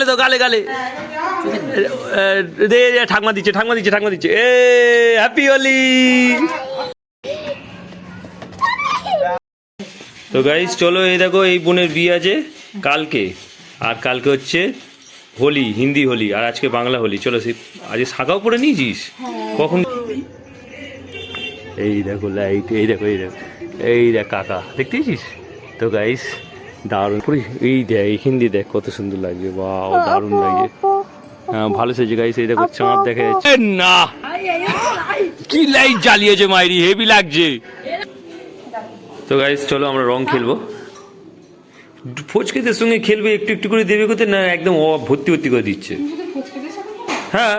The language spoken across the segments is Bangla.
দাও গালে গালে দে ঠাকমা দিচ্ছে এ হ্যাপি হোলি। তো গাইস চলো, এই দেখো এই বোনের বিয়ে আছে কালকে, আর কালকে হচ্ছে হোলি, হিন্দি হোলি, আর আজকে বাংলা হোলি। চলো আজকে শাখাও পরে নিয়েছিস কখন? এই দেখো লাইট, এই দেখো এই দেখ কাকা দেখতেছিস তো গাইস, দারুণ এই দেখ এই হিন্দি দেখ কত সুন্দর লাগছে, বাহ দারুণ লাগছে। হ্যাঁ ভালো সেজে গাইস, এই দেখো চাঁদ দেখা যাচ্ছে না, কি লাইট জ্বালিয়েছে মাইরি, হেভি লাগছে। তো গাইস চলো আমরা রং খেলবো, ফচকেদের সঙ্গে খেলবে, একটু একটু করে দেবে কোথায় না, একদম ভর্তি ভর্তি করে দিচ্ছে। হ্যাঁ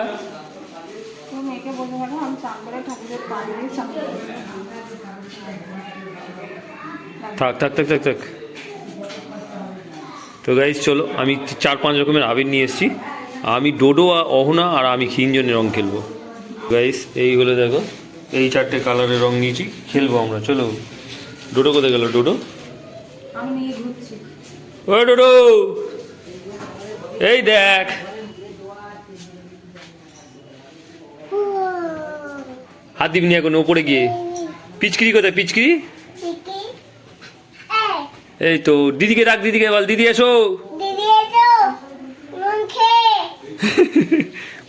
থাক থাক থাক থাক থাক। তো গাইস চলো, আমি 4-5 রকমের আবির নিয়ে এসেছি, আমি ডোডো অহনা আর আমি 3 জনের রং খেলবো। গাইস এই হলো দেখো, এই 4টে কালারের রং নিয়েছি, খেলবো আমরা। চলো ডোডো কোথায় গেল? ডোডো ও ডোডো, এই দেখ হাত দিবনি এখন ওপরে গিয়ে। পিচকিরি কোথায়? পিচকিরি এই তো, দিদিকে ডাক, দিদিকে বল দিদি এসো,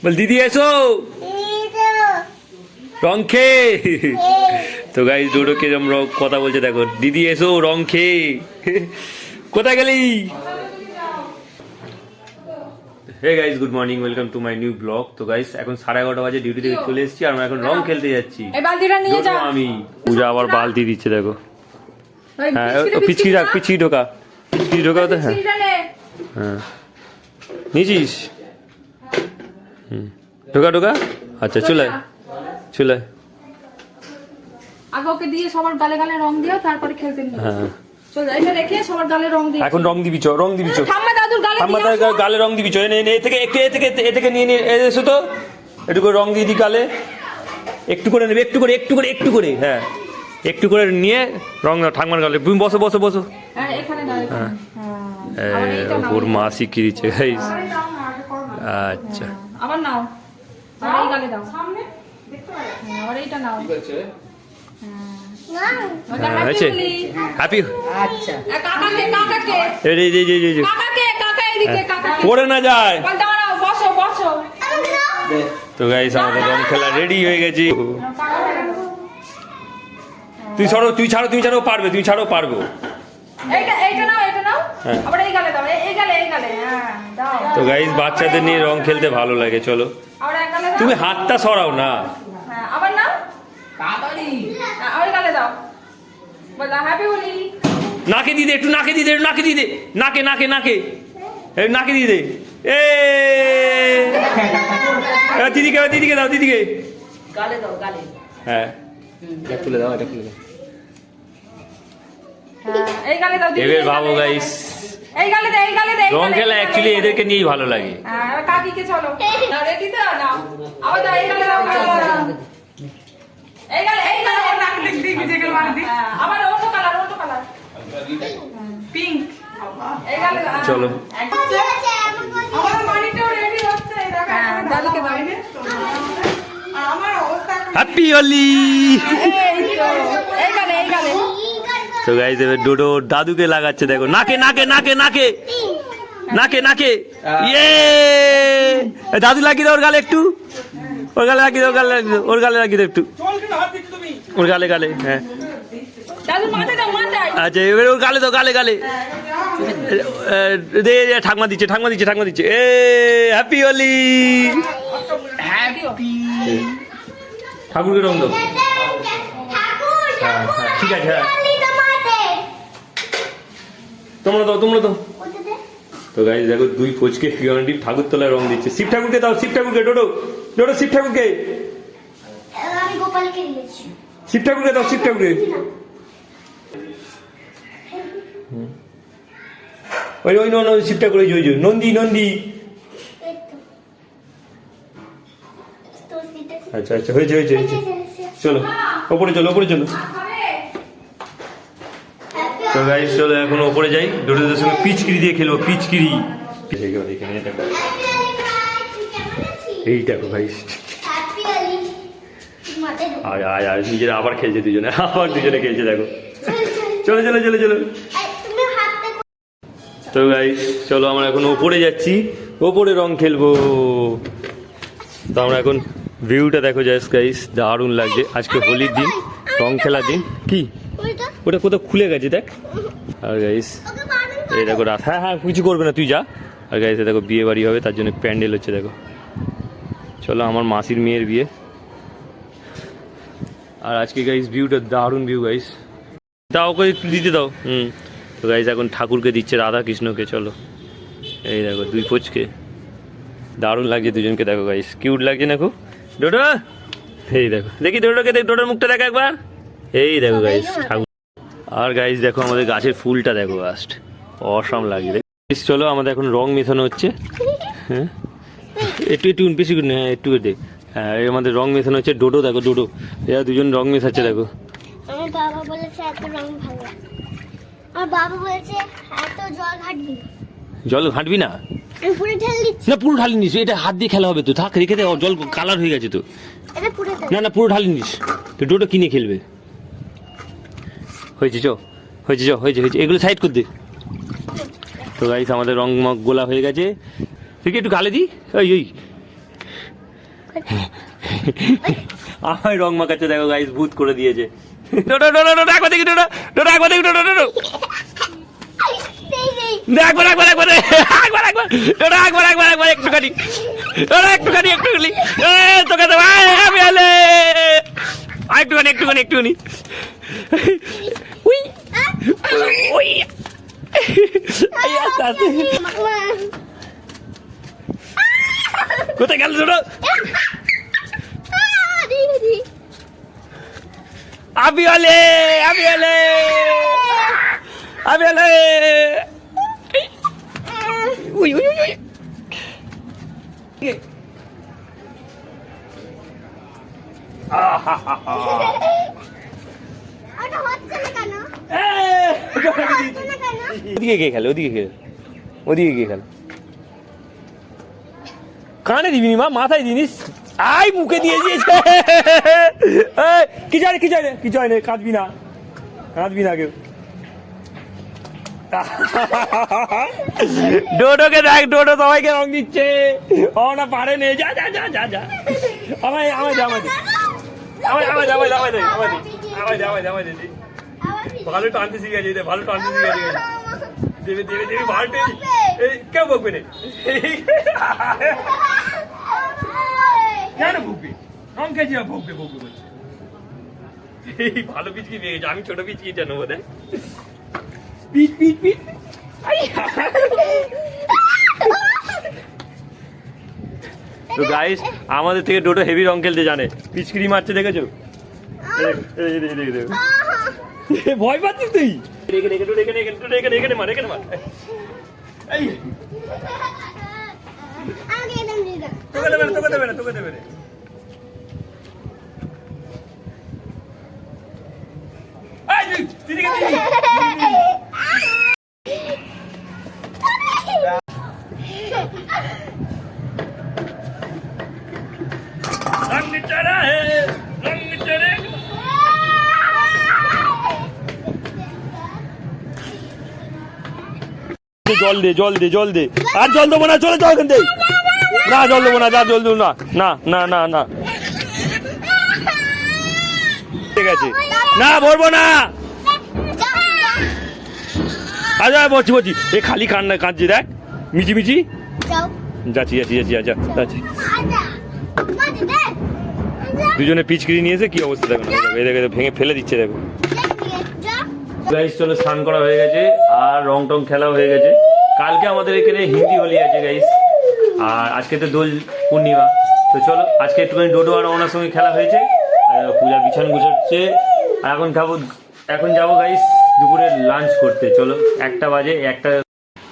বল দিদি এসো রং খেয়ে। তো গাইস ডোডোকে আমরা কথা বলছে দেখো, দিদি এসো রং খেয়ে। কোথায় গেলি? Hey guys good morning, welcome to my new blog. তো গাইস এখন 11:30 বাজে, ডিউটি থেকে চলে এসেছি, আর আমরা এখন রং খেলতে যাচ্ছি। আমি পূজা আবার বালতি দিচ্ছে দেখো। হ্যাঁ পিচকি রাখ, পিচকি ঢোকা তো। হ্যাঁ হ্যাঁ নিয়েছিস? ঢোকা আচ্ছা চুলায় আগে ওকে দিয়ে সবার গালে গালে রং দিও, তারপরে খেলতে নিও। হ্যাঁ চল এটা রেখে সবার গালে রং দিও। এখন রং দিবি চো ঠাম্মা দাদুর গালে ঠাম্মা দাদুর গালে রং দিবি চো। এ থেকে নিয়ে এসো তো, একটু করে রং দিয়ে দি গালে, একটু করে নেবে, একটু করে হ্যাঁ একটু করে নিয়ে রং ঠাকমার গালে। তুমি বসো হ্যাঁ এখানে দাও। হ্যাঁ ওর মা শিখিয়ে দিচ্ছে গাইস। আচ্ছা আবার নাও, আর এই গালে দাও সামনে দেখতে পারো, আর এইটা নাও। ঠিক আছে হ্যাপি। আচ্ছা কাকা এদিকে পড়ে না যায়। বসো। তো গাইস আমাদের রং খেলা রেডি হয়ে গেছে। তুমি ছাড়ো পারবে, এইটা নাও আবার এই গালে দাও, এই গালে হ্যাঁ দাও। তো গাইস বাচ্চাদের নিয়ে রং খেলতে ভালো লাগে, চলো আবার এক গালে দাও। তুমি হাতটা সরাও না। হ্যাঁ আবার নাও তাড়াতাড়ি, আবার গালে দাও, বল হ্যাপি হোলি। নাকে দিয়ে দে, একটু নাকে দিয়ে দে, নাকে দিয়ে দে। দিদিকে দাও গালে দাও গালে। হ্যাঁ এটা খুলে দাও। এই গালে দাও দিদি। এবার ভাবো গাইস, এই গালে দে রং খেলা অ্যাকচুয়ালি এদেরকে নিয়েই ভালো লাগে। হ্যাঁ কাকিকে চলো নাও, রেডি তো নাও, আবার দাও এই গালে দাও। এই গালে ওর নাক লিখবি যেগুলো মারবি, আবার অন্য কালার পিঙ্ক। এই গালে চলো আমার মানিটাও রেডি হচ্ছে, দেখো দাদুকে দাও। আমার অবস্থা হ্যাপি হোলি। এই গালে তো গাইস এবার ডোডো দাদুকে লাগাচ্ছে দেখো, নাকে ইয়ে দাদু লাগিয়ে দাও ওর গালে একটু, ওর গালে লাগিয়ে দাও একটু, ওর গালে হ্যাঁ আচ্ছা এবার ওর গালে দাও, গালে দে ঠাকমা দিচ্ছে এ হ্যাপি হোলি। ঠাকুরকে রং দাও। হ্যাঁ ঠিক আছে, হ্যাঁ তোমরা দাও। তো গাইস দেখো 2 ফচকে ফিওরিটি ঠাকুর তলায় রং দিচ্ছে। শিব ঠাকুরকে দাও, ডোডো শিব ঠাকুরকে, আমি গোপালকে দিয়েছি। শিব ঠাকুরকে দাও, ওই শিব ঠাকুর, ওই নন্দী। আচ্ছা হয়েছে চলো ওপরে চলো। তো গাইস চলো এখন ওপরে যাই, ডোডোদের সঙ্গে পিচকিরি দিয়ে খেলবো। এখানে দেখো, এই দেখো ভাই, আর নিজেরা আবার খেলছে দুজনে, আবার দুজনে খেলছে দেখো। চলো চলো চলো চলো। তো গাইস চলো আমরা এখন ওপরে যাচ্ছি, ওপরে রং খেলবো। তো আমরা এখন ভিউটা দেখো জাস্ট গাইস, দারুণ লাগছে। আজকে হোলির দিন, রং খেলার দিন। কি ওটা কোথাও খুলে গেছে দেখ। আর গাইস এই দেখো রাত, হ্যাঁ হ্যাঁ কিছু করবে না তুই যা। আর গাইস দেখো বিয়ে বাড়ি হবে, তার জন্য প্যান্ডেল হচ্ছে দেখো। চলো আমার মাসির মেয়ের বিয়ে। আর আজকে গাইস ভিউটা দারুণ ভিউ গাইস, দাও করে দিতে দাও। তো গাইস এখন ঠাকুরকে দিচ্ছে, রাধা কৃষ্ণকে। চলো এই দেখো দুই ফোচকে, দারুণ লাগছে দুজনকে দেখো গাইস, কিউট লাগছে না খুব। ডোডো এই দেখো, দেখি ডোডোকে, দেখ ডোডোর মুখটা দেখো একবার। এই দেখো গাইস ঠাকুর। আর গাইস দেখো আমাদের গাছের ফুলটা দেখো, ফার্স্ট অসাম লাগে। চলো আমাদের এখন রং মেশানো হচ্ছে। হ্যাঁ একটু একটু বেশি করে, হ্যাঁ একটু দে। হ্যাঁ আমাদের রং মেশানো হচ্ছে। ডোডো দেখো, ডোডো এরা দুজন রং মেশাচ্ছে দেখো। আমার বাবা বলেছে এত রং ভালো, আমার বাবা বলেছে এত জল ঘাটবি না। জল ঘাঁটবি না? আমি পুরো ঢেলে দিচ্ছি। না পুরো ঢালি নিস, এটা হাত দিয়ে খেলা হবে তো, থাক রেখে দে, জল কালার হয়ে গেছে তো। এটা পুরো ঢেলে। না না পুরো ঢালি নিস, তো ডোডো কিনে খেলবে। হয়েছে চো, হয়েছে চো, হয়েছে হয়েছে, এগুলো সাইড করে দে। তো গাইস আমাদের রং মগ গোলা হয়ে গেছে, ঠিক একটু গালে দি। ওই ওই আমার রং মাখাচ্ছে দেখো গাইস, ভূত করে দিয়েছে। ডোডো ডোডো ডোডো একবার দেখি, ডোডো ডোডো একবার দেখি, ডোডো ডোডো একবার একবার একবার একবার একবার ডোডো একবার একবার একবার একটুখানি, ডোডো একটুখানি একটুখানি, তোকে তো আমি আলে একটুখানি একটুখানি একটুখানি। উই উই আস্তে আস্তে কোথায় গেল ডোডো? আমি আলে আমি আলে আমি আলে। উই উই উই ওটা হচ্ছে না কেন? ওদিকে কে খেলে, ওদিকে খেলে, ওদিকে কে খেলে। কানে দিবি মা, মাথায় দিনিস। আই মুখে দিয়ে দিয়েছে। কি জানে কি জানে কি জানে, কাঁদবি না, কাঁদবি না কেউ। ডোডোকে দেখ, ডোডো সবাইকে রং দিচ্ছে। ওটা পারে নে, যা যা যা যা যা। আমায় আমায় দে, আমায় দে, আমায় আমায় দে, আমায় দে, আমায় দে, আমায় দে, আমায় দে, আমায় দে, আমায় দে। ভালো টানতে শিখে গেছে, ভালো টানতে শিখে গেছে। দেবে দেবে দেবে, ভালো এই কেউ বকবে না। কেন ভুগবি, রং খেয়েছি ভুগবে ভুগবে বলছে। এই ভালো পিচকি পেয়ে গেছে, আমি ছোট পিচকিটা নেবো দেখ। পিচ পিচ পিচ। তো গাইস আমাদের থেকে ডোডো হেভি রং খেলতে জানে, পিচকিরি মারছে দেখেছো? ভয় পাচ্ছিস তুই? রেখে রেখে রেখে রেখে রেখে রেখে মার, রেখে মার। এই তোকে দেবে না, তোকে দেবে না, তোকে দেবে না। रंग चढ़ा है, रंग चढ़ेगा। জল দে জল দে জল দে, আর জল দেবো না, চলে যাও এখান থেকে। না জল দেবো না, যা জল দেবো না, না না না না, ঠিক আছে না ভরবো না। আচ্ছা বলছি বলছি, এ খালি কান্না কাঁদছি দেখ, মিচি মিচি। যাচ্ছি যাচ্ছি যাচ্ছি আচ্ছা যাচ্ছি। দুজনে পিচকিরি নিয়েছে, কি অবস্থা দেখো, এই দেখো ভেঙে ফেলে দিচ্ছে দেখো। গাইস চলো স্নান করা হয়ে গেছে, আর রং টং খেলা হয়ে গেছে। কালকে আমাদের এখানে হিন্দি হোলি আছে গাইস, আর আজকে তো দোল পূর্ণিমা। তো চলো আজকে একটুখানি ডোডো আর ওনার সঙ্গে খেলা হয়েছে, পূজা বিছান গুছাচ্ছে। আর এখন খাবো, এখন যাবো গাইস দুপুরে লাঞ্চ করতে। চলো 1টা বাজে, 1টা।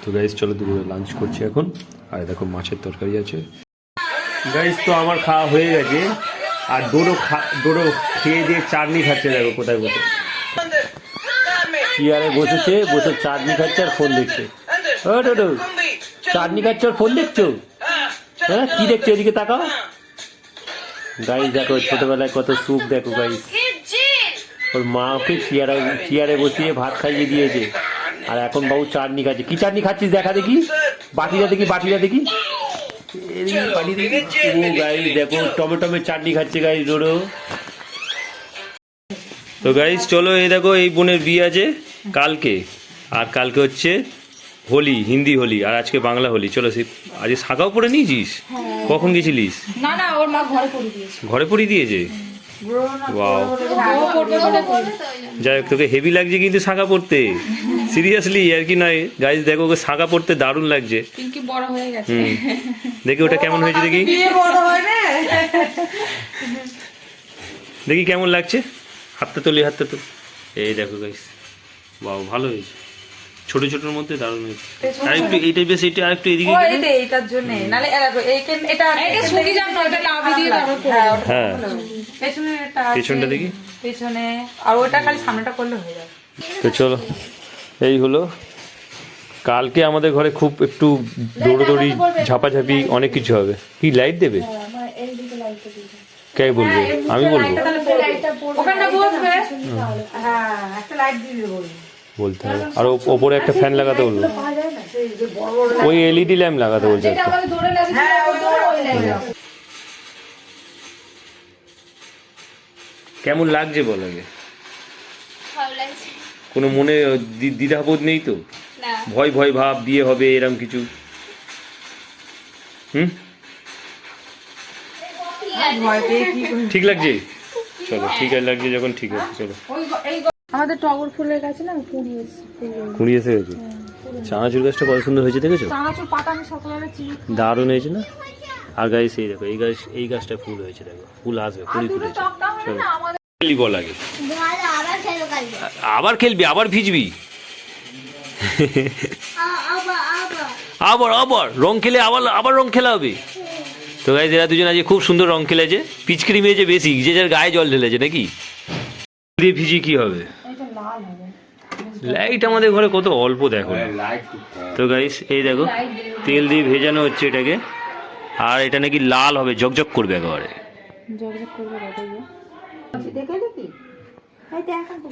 তো গাইস চলো দুপুরে লাঞ্চ করছি এখন। আর দেখো মাছের তরকারি আছে গাইস। তো আমার খাওয়া হয়ে গেছে, আর ডোডো খেয়ে দিয়ে চাটনি খাচ্ছে দেখো কোথায় বসে, চেয়ারে বসেছে, বসে চাটনি খাচ্ছে আর ফোন দেখছে। ও ডোডো চাটনি খাচ্ছ আর ফোন দেখছো? হ্যাঁ কি দেখছো এদিকে তাকাও। গাইস দেখো ছোটবেলায় কত সুখ দেখো গাইস। ওর মা ওকে চেয়ারে বসিয়ে ভাত খাইয়ে দিয়েছে আর এখন বাবু চাটনি খাচ্ছে। কি চাটনি খাচ্ছিস দেখা দেখি, বাটিটা দেখি, বাটিটা দেখি। ও গাইস দেখো টমেটোমের চাটনি খাচ্ছে গাইস ধরো। তো গাইস চলো এই দেখো এই বোনের বিয়ে আছে কালকে, আর কালকে হচ্ছে হোলি, হিন্দি হোলি, আর আজকে বাংলা হোলি। চলো সে আজকে শাখাও পরে নিয়েছিস? কখন গেছিলিস? না না ওর মা ঘরে পড়ে দিয়েছে। ঘরে পরিয়ে দিয়েছে? ওয়াও, যাই হোক তোকে হেভি লাগছে কিন্তু শাখা পড়তে, সিরিয়াসলি আর কি নয় গাইস। দেখো ওকে শাখা পড়তে দারুণ লাগছে। পিঙ্কি বড় হয়ে গেছে। দেখি ওটা কেমন হয়েছে দেখি, দেখি কেমন লাগছে। হাতটা তুলি, হাতটা তুলি। এই দেখো গাইস, বাহ ভালো হয়েছে, ছোট ছোটর মধ্যে দারুণ হয়েছে। আর একটু এইটা বেশ, এটা আর একটু এদিকে এইটার জন্য নালে এটা সুজি জানো এটা লাভি দিয়ে তারপর হ্যাঁ পেছনে একটা পেছনটা দেখি, পেছনে আর ওটা খালি সামনেটা করলে হয়ে যাবে। তো চলো এই হলো কালকে আমাদের ঘরে খুব একটু দৌড়োদৌড়ি ঝাপাঝাপি অনেক কিছু হবে। কি লাইট দেবে? কে বলবে? আমি বলবো ওখানটা বসবে, হ্যাঁ একটা লাইট দিয়ে দেবো বলতে হবে। আর ওপরে একটা ফ্যান লাগাতে বলবো, ওই এলইডি ল্যাম্প লাগাতে বলছে একটা। কেমন লাগছে বল আগে? ভালো লাগছে কোনো মনে দ্বিধাবোধ নেই তো? না। ভয় ভয় ভাব বিয়ে হবে এরম কিছু? হুম ঠিক লাগছে? চলো ঠিক আছে, লাগছে যখন ঠিক আছে চলো। আমাদের টগর ফুলের গাছে না কুড়িয়েছে। কুড়ি এসে গেছে। চানাচুর গাছটা কত সুন্দর হয়েছে দেখেছো? চানাচুর পাতা আমি সকালে চিনি। দারুণ হয়েছে না? আর গাছ এই দেখো এই গাছটা ফুল হয়েছে দেখো, ফুল আসবে, কুড়ি ফুটেছে। চলো খেলি বল আগে। ভালো আবার খেলো কালকে। আবার খেলবি, আবার ভিজবি, আবার আবার আবার রং খেলে আবার রং খেলা হবে। তো গাইজ এরা দুজন আজকে খুব সুন্দর রং খেলেছে, পিচকারি মেয়েছে বেশি, যে যার গায়ে জল ঢেলেছে নাকি। দিয়ে ভিজি কি হবে? লাইট আমাদের ঘরে কত অল্প দেখো। তো গাইস এই দেখো তেল দিয়ে ভেজানো হচ্ছে এটাকে, আর এটা নাকি লাল হবে, ঝকঝক করবে একেবারে।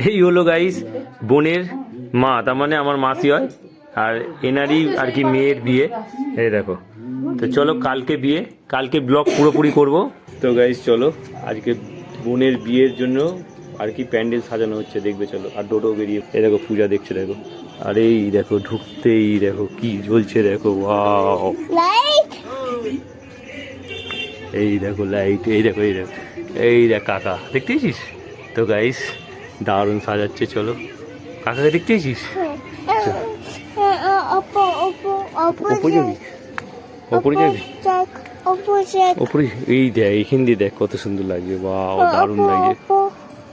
এই হলো গাইস বোনের মা, তার মানে আমার মাসি হয়, আর এনারই আর কি মেয়ের বিয়ে। এই দেখো তো চলো কালকে বিয়ে, কালকে ব্লগ পুরোপুরি করব। তো গাইস চলো আজকে বোনের বিয়ের জন্য আর কি প্যান্ডেল সাজানো হচ্ছে, দেখবে চলো। আর ডোডো বেরিয়ে এই দেখো পূজা দেখছে দেখো, আর এই দেখো ঢুকতেই দেখো কি জ্বলছে দেখো, ওয়াও লাইট এই দেখো লাইট, এই দেখো এই দেখ কাকা দেখতে পেয়েছিস? তো গাইস দারুণ সাজাচ্ছে, চলো কাকাকে দেখতে পেয়েছিস? ওপরে যাবি, ওপরে যাবি, ওপরে এই দেখ এইখান দিয়ে দেখ কত সুন্দর লাগছে, বাহ দারুণ লাগছে।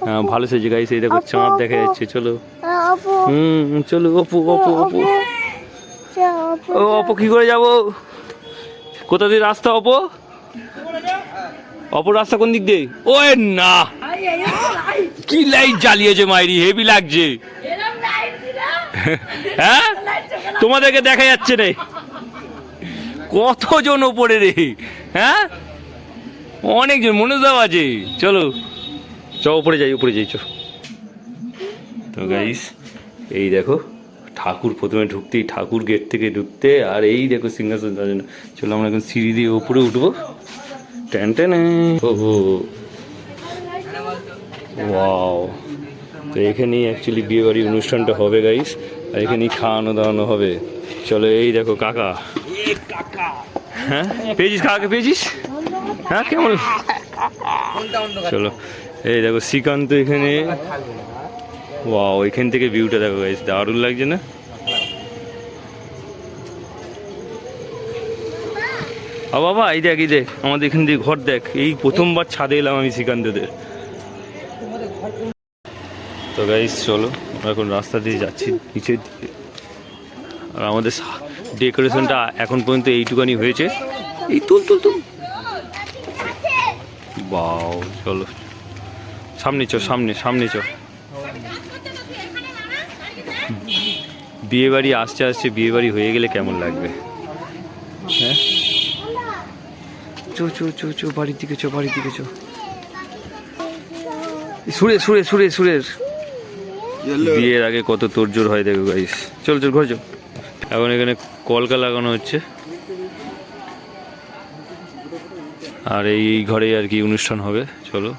হ্যাঁ ভালো সেজে গাইস, এই দেখো চাঁদ দেখা যাচ্ছে, চলো চলো অপু অপু অপু ও অপু কি করে যাবো? কোথা দিয়ে রাস্তা অপু? অপর রাস্তা কোন দিক দিয়ে? ও না কি লাইট জ্বালিয়েছে মাইরি, হেভি লাগছে। হ্যাঁ তোমাদেরকে দেখা যাচ্ছে রে, কতজন ওপরে রে? হ্যাঁ অনেকজন, মনোজাও আছে। চলো চ উপরে যাই, উপরে যাই চ। তো গাইস এই দেখো ঠাকুর, প্রথমে ঢুকতেই ঠাকুর গেট থেকে ঢুকতে, আর এই দেখো সিংহাসন। চলো আমরা এখন সিঁড়ি দিয়ে উপরে উঠবো। Ten ten wow. তো এখানেই অ্যাকচুয়ালি বিয়ে বাড়ির অনুষ্ঠানটা হবে গাইস, আর এখানেই খাওয়ানো দাওয়ানো হবে। চলো এই দেখো কাকা, হ্যাঁ পেয়েছিস কাকাকে, পেয়েছিস? হ্যাঁ কেমন? চলো এই দেখো শ্রীকান্ত এখানে, ওয়াও এখান থেকে ভিউটা দেখো গাইস, দারুণ লাগছে না? ও বাবা এই দেখ আমাদের এখান দিয়ে ঘর দেখ, এই প্রথমবার ছাদে এলাম আমি শ্রীকান্তদের। তো গাইস চলো এখন রাস্তা দিয়ে যাচ্ছি নিচের দিকে, আর আমাদের ডেকোরেশনটা এখন পর্যন্ত এইটুকানি হয়েছে। এই তুল তুল তুল, বাও চলো সামনে চ, সামনে চ। বিয়ে বাড়ি আসতে আসতে বিয়ে বাড়ি হয়ে গেলে কেমন লাগবে? চো চো চো চো বাড়ির দিকে চো, বাড়ির দিকে চো। সুরের বিয়ের আগে কত তোড়জোড় হয় দেখো গাইস। চল চল ঘরে চল। এখন এখানে কলকা লাগানো হচ্ছে, আর এই ঘরেই আর কি অনুষ্ঠান হবে। চলো,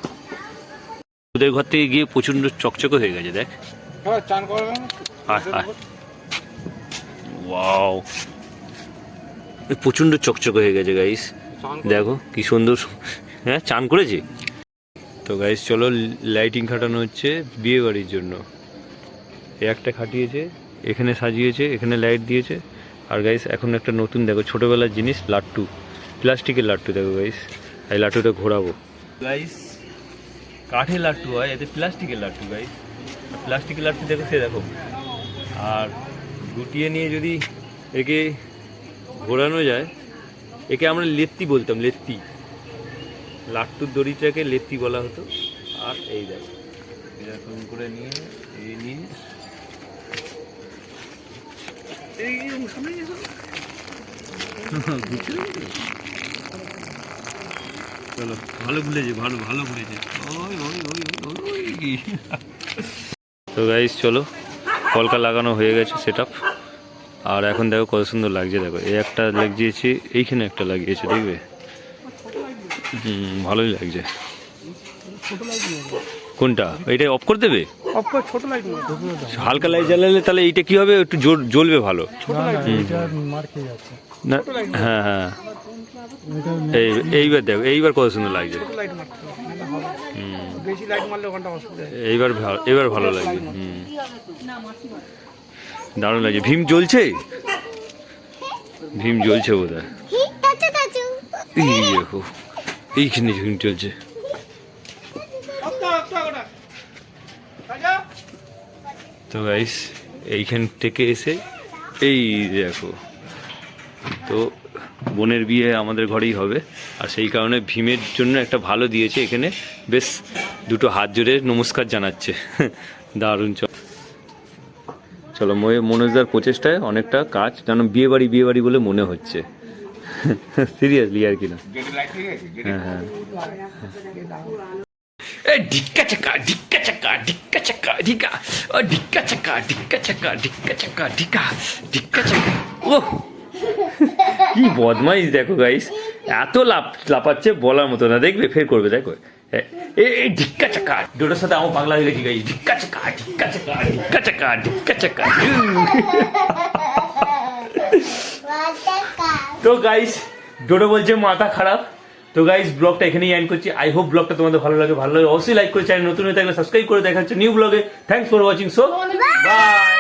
ওদের ঘর থেকে গিয়ে প্রচন্ড চকচকে হয়ে গেছে দেখ। ওয়াও, প্রচন্ড চকচকে হয়ে গেছে গাইস, দেখো কি সুন্দর। হ্যাঁ, চান করেছি তো গাইস। চলো, লাইটিং খাটানো হচ্ছে বিয়ে বাড়ির জন্য। একটা খাটিয়েছে, এখানে সাজিয়েছে, এখানে লাইট দিয়েছে। আর গাইস এখন একটা নতুন দেখো ছোটবেলার জিনিস, লাট্টু, প্লাস্টিকের লাট্টু দেখো গাইস। এই লাট্টুটা ঘোরাবো গাইস। কাঠের লাট্টু হয়, এতে প্লাস্টিকের লাট্টু গাইস। প্লাস্টিকের লাট্টু দেখো, সে দেখো। আর গুটিয়ে নিয়ে যদি একে ঘোরানো যায়, একে আমরা লেত্তি বলতাম, লেত্তি। লাট্টুর দড়িটাকে লেত্তি বলা হতো। আর এই দেখো, এরকম করে নিয়ে এই নিয়ে চলো, ভালো ঘুরেছে, ভালো ঘুরেছে। তো গাইস চলো, কলকা লাগানো হয়ে গেছে সেট আপ। আর এখন দেখো কত সুন্দর লাগছে, দেখো এই একটা লাগিয়েছি, এইখানে একটা লাগিয়েছে, দেখবে। ভালোই লাগছে। কোনটা? এইটা অফ করে দেবে? হালকা লাইট জ্বালালে তাহলে এইটা কি হবে, একটু জ্বলবে ভালো। না, হ্যাঁ হ্যাঁ, এইবার দেখো, এইবার কত সুন্দর লাগছে। এইবার ভালো লাগছে। দারুণ লাগছে। ভীম জ্বলছে, ভীম জ্বলছে বোধ হয়। এই দেখো, এইখানে ভীম চলছে। তো গাইস, এইখান থেকে এসে এই দেখো, তো বোনের বিয়ে আমাদের ঘরেই হবে। আর সেই কারণে ভীমের জন্য একটা ভালো দিয়েছে এখানে, বেশ দুটো হাত জোড়ে নমস্কার জানাচ্ছে। দারুণ। চলো, মনোজদার প্রচেষ্টায় অনেকটা কাজ, কারণ বিয়ে বাড়ি বলে মনে হচ্ছে। সিরিয়াসলি আর কি না। হ্যাঁ হ্যাঁ, ডিক্কা চাকা ডিক্কা চাকা ডিক্কা চাকা ডিকা, ও ডিক্কা চাকা ডিক্কা চাকা ডিক্কা চাকা ডিকা ডিক্কা চাকা। ও কি বদমাইশ দেখো গাইস, এত লাপাচ্ছে বলার মতো না। দেখবে ফের করবে, দেখো এই ডিক্কা চাকা। দুটোর সাথে আমার বাংলা হয়ে গেছি গাইস। ডিক্কা চাকা ডিক্কা চাকা ডিক্কা চাকা ডিক্কা চাকা। তো গাইস, ডোডো বলছে মাথা খারাপ। তো গাইস, ব্লগটা এখানেই এন্ড করছি। আই হোপ ব্লগটা তোমাদের ভালো লাগে অবশ্যই লাইক করে, চ্যানেল নতুন হয়ে থাকলে সাবস্ক্রাইব করে। দেখা হচ্ছে নিউ ব্লগে। Thanks for watching. So by.